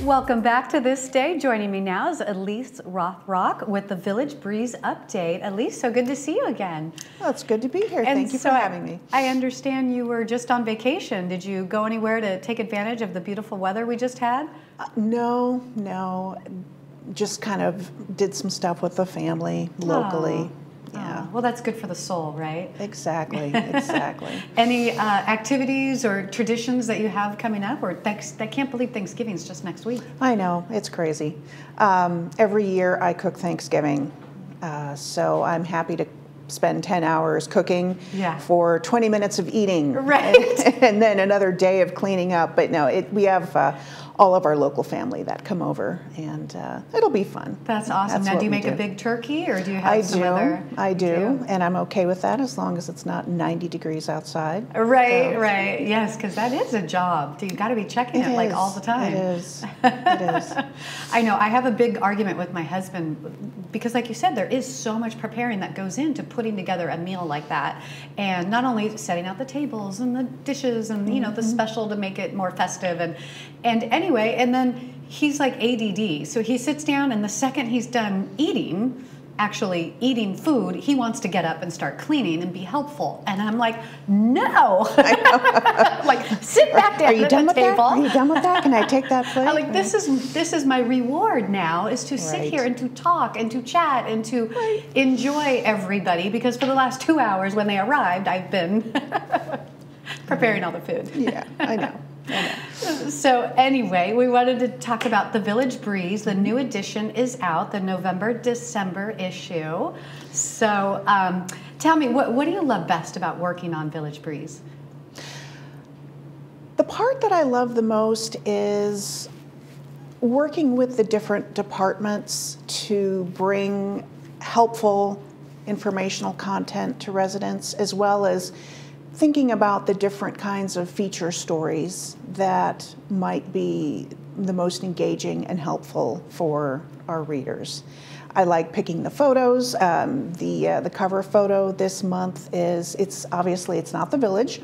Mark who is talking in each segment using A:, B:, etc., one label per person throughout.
A: Welcome back to This Day. Joining me now is Ellyce Rothrock with the Village Breeze Update. Ellyce, so good to see you again.
B: Well, it's good to be here. Thank you for having me.
A: I understand you were just on vacation. Did you go anywhere to take advantage of the beautiful weather we just had?
B: No. Just kind of did some stuff with the family locally. Yeah.
A: Well, that's good for the soul, right?
B: Exactly.
A: Any activities or traditions that you have coming up? Or I can't believe Thanksgiving's just next week.
B: I know, it's crazy. Every year I cook Thanksgiving, so I'm happy to spend 10 hours cooking for 20 minutes of eating.
A: Right.
B: And then another day of cleaning up. But no, we have all of our local family that come over, and it'll be fun.
A: That's awesome. Now, do you make a big turkey, or do you have some other?
B: I do, and I'm okay with that as long as it's not 90 degrees outside.
A: Right. Yes, because that is a job. You got to be checking it like all the time.
B: It is. It is.
A: I know. I have a big argument with my husband because, like you said, there is so much preparing that goes into putting together a meal like that, and not only setting out the tables and the dishes and the special to make it more festive and anyway, and then he's like ADD, so he sits down, and the second he's done actually eating food, he wants to get up and start cleaning and be helpful. And I'm like, no. Like, sit back down at the table.
B: Are you done with that? Can I take that plate?
A: I'm like, this is my reward now, is to sit here and to talk and to chat and to enjoy everybody, because for the last 2 hours when they arrived, I've been preparing all the food.
B: Yeah, I know.
A: So anyway, we wanted to talk about the Village Breeze. The new edition is out, the November-December issue. So tell me, what do you love best about working on Village Breeze?
B: The part that I love the most is working with the different departments to bring helpful informational content to residents, as well as thinking about the different kinds of feature stories that might be the most engaging and helpful for our readers. I like picking the photos. The cover photo this month it's obviously not the village,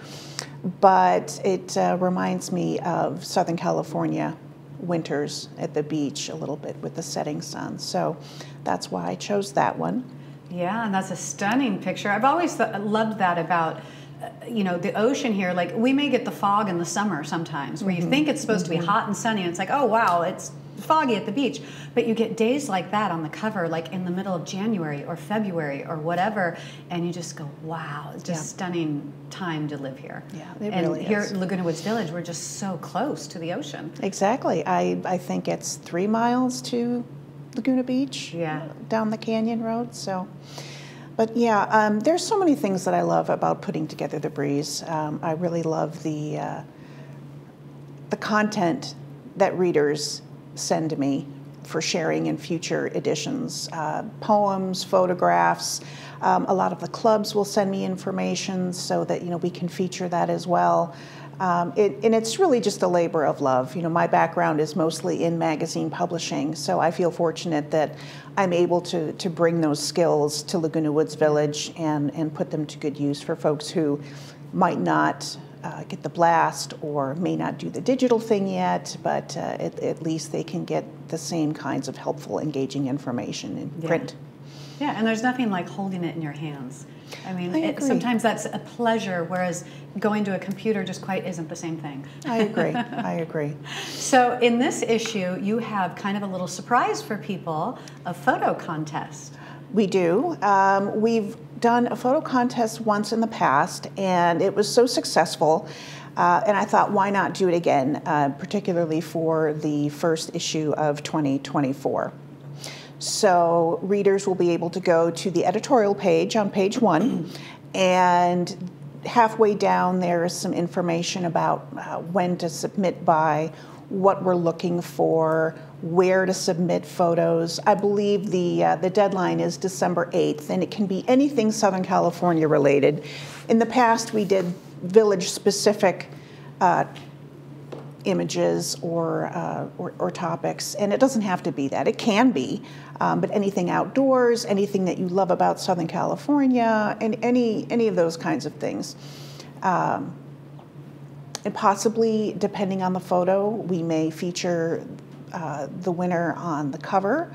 B: but it reminds me of Southern California winters at the beach a little bit with the setting sun. So that's why I chose that one.
A: Yeah, and that's a stunning picture. I've always loved that about the ocean here. Like, we may get the fog in the summer sometimes, where you think it's supposed to be hot and sunny, and it's like, oh wow, it's foggy at the beach. But you get days like that on the cover, like in the middle of January or February or whatever, and you just go, wow, it's just stunning time to live here.
B: Yeah, it
A: and
B: really
A: here
B: is.
A: at Laguna Woods Village, we're just so close to the ocean.
B: Exactly. I think it's 3 miles to Laguna Beach, down the canyon road. So. But yeah, there's so many things that I love about putting together the Breeze. I really love the content that readers send me for sharing in future editions. Poems, photographs. A lot of the clubs will send me information so that we can feature that as well. And it's really just a labor of love. My background is mostly in magazine publishing, so I feel fortunate that I'm able to bring those skills to Laguna Woods Village and put them to good use for folks who might not get the blast or may not do the digital thing yet, but at least they can get the same kinds of helpful, engaging information in print.
A: Yeah, and there's nothing like holding it in your hands. I mean, sometimes that's a pleasure, whereas going to a computer just quite isn't the same thing.
B: I agree.
A: So in this issue, you have kind of a little surprise for people, a photo contest.
B: We do. We've done a photo contest once in the past, and it was so successful. And I thought, why not do it again, particularly for the first issue of 2024. So readers will be able to go to the editorial page on page 1, and halfway down there is some information about when to submit by, what we're looking for, where to submit photos. I believe the deadline is December 8th, and it can be anything Southern California related. In the past, we did village-specific images or topics, and it doesn't have to be that. It can be, but anything outdoors, anything that you love about Southern California, and any of those kinds of things. And possibly, depending on the photo, we may feature the winner on the cover.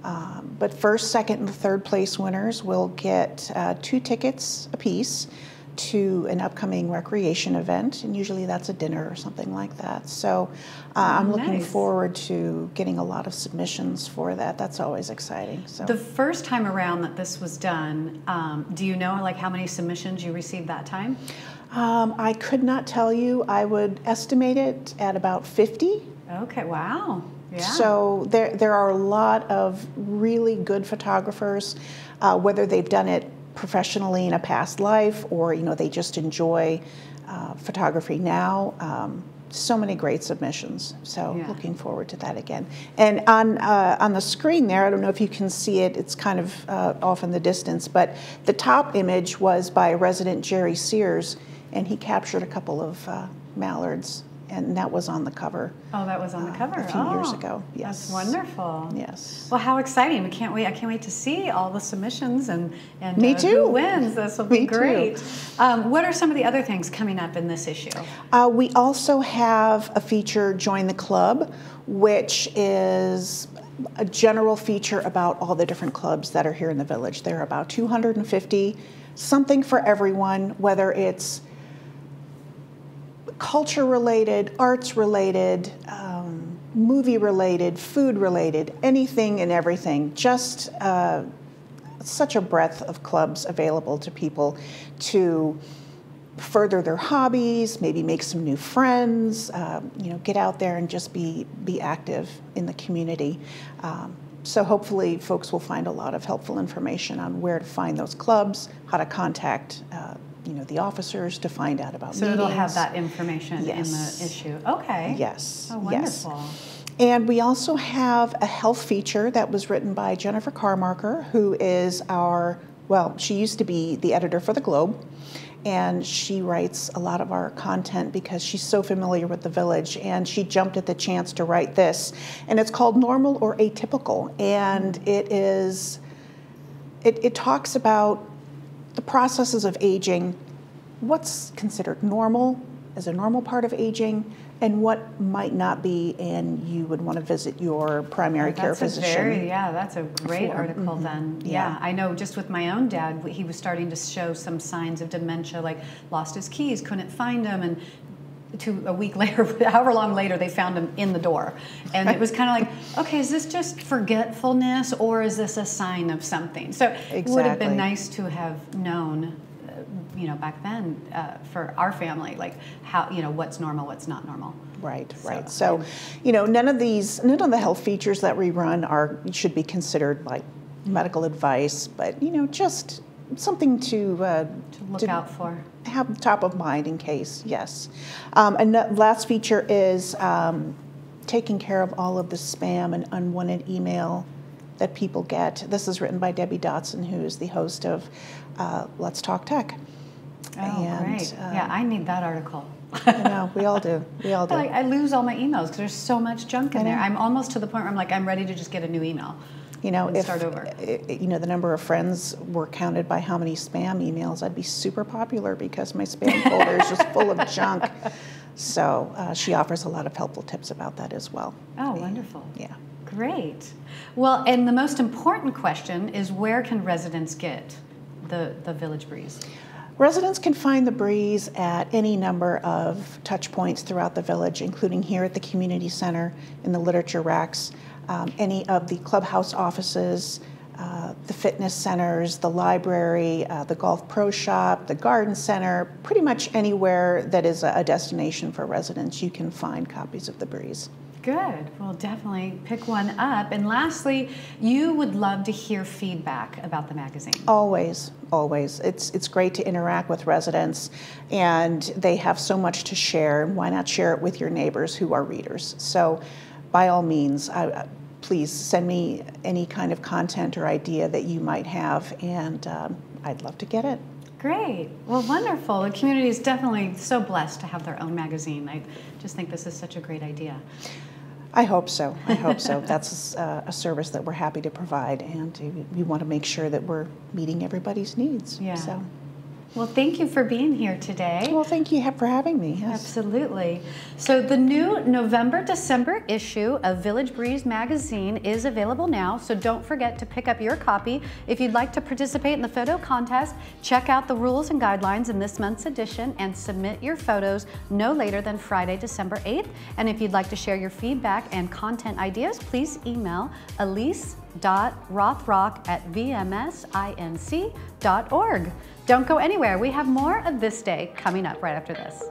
B: But first, second, and third place winners will get 2 tickets apiece to an upcoming recreation event, and usually that's a dinner or something like that. So I'm looking forward to getting a lot of submissions for that. That's always exciting. So
A: the first time around that this was done, do you know like how many submissions you received that time?
B: I could not tell you. I would estimate it at about 50.
A: Okay, wow. Yeah.
B: So there are a lot of really good photographers, whether they've done it professionally in a past life or they just enjoy photography now. So many great submissions. So looking forward to that again. And on the screen there, I don't know if you can see it. It's kind of off in the distance, but the top image was by resident Jerry Sears, and he captured a couple of mallards. And that was on the cover.
A: Oh, that was on the cover
B: a few years ago. Yes,
A: that's wonderful.
B: Yes.
A: Well, how exciting! I can't wait to see all the submissions and
B: Me too.
A: Who wins. This will be
B: Me
A: great. What are some of the other things coming up in this issue?
B: We also have a feature, Join the Club, which is a general feature about all the different clubs that are here in the village. There are about 250, something for everyone, whether it's culture related, arts related, movie related, food related, anything and everything. Just such a breadth of clubs available to people to further their hobbies, maybe make some new friends, get out there and just be active in the community. So hopefully folks will find a lot of helpful information on where to find those clubs, how to contact the officers to find out about meetings.
A: So it'll have that information in the issue. Okay.
B: Yes.
A: Oh, wonderful.
B: Yes. And we also have a health feature that was written by Jennifer Carmarker, who is she used to be the editor for the Globe, and she writes a lot of our content because she's so familiar with the village, and she jumped at the chance to write this. And it's called Normal or Atypical, and it talks about the processes of aging, what's considered normal as a normal part of aging, and what might not be, and you would want to visit your primary care physician.
A: That's a great article then. Yeah, I know just with my own dad, he was starting to show some signs of dementia, like lost his keys, couldn't find them, and a week later, however long later, they found him in the door. And it was kind of like, okay, is this just forgetfulness or is this a sign of something? So it would have been nice to have known, back then for our family, like how, what's normal, what's not normal.
B: Right. So, none of the health features that we run should be considered like medical advice, but, just something to
A: look out for.
B: Have top of mind in case, yes. And the last feature is taking care of all of the spam and unwanted email that people get. This is written by Debbie Dotson, who is the host of Let's Talk Tech.
A: Great. I need that article.
B: I know, we all do.
A: I lose all my emails because there's so much junk in there. I'm almost to the point where I'm ready to just get a new email.
B: If
A: start over.
B: The number of friends were counted by how many spam emails, I'd be super popular because my spam folder is just full of junk. So she offers a lot of helpful tips about that as well.
A: Oh, wonderful.
B: Yeah.
A: Great. Well, and the most important question is, where can residents get the Village Breeze?
B: Residents can find the Breeze at any number of touch points throughout the village, including here at the community center, in the literature racks, any of the clubhouse offices, the fitness centers, the library, the golf pro shop, the garden center, pretty much anywhere that is a destination for residents, you can find copies of the Breeze.
A: Good. Well, definitely pick one up. And lastly, you would love to hear feedback about the magazine.
B: Always. It's great to interact with residents, and they have so much to share. Why not share it with your neighbors who are readers? So by all means, please send me any kind of content or idea that you might have, and I'd love to get it.
A: Great. Well, wonderful. The community is definitely so blessed to have their own magazine. I just think this is such a great idea.
B: I hope so. That's a service that we're happy to provide, and we want to make sure that we're meeting everybody's needs.
A: Yeah.
B: So.
A: Well, thank you for being here today.
B: Well, thank you for having me. Yes.
A: Absolutely. So the new November-December issue of Village Breeze magazine is available now, so don't forget to pick up your copy. If you'd like to participate in the photo contest, check out the rules and guidelines in this month's edition and submit your photos no later than Friday, December 8th. And if you'd like to share your feedback and content ideas, please email ellyce.rothrock@vmsinc.org. Don't go anywhere. We have more of This Day coming up right after this.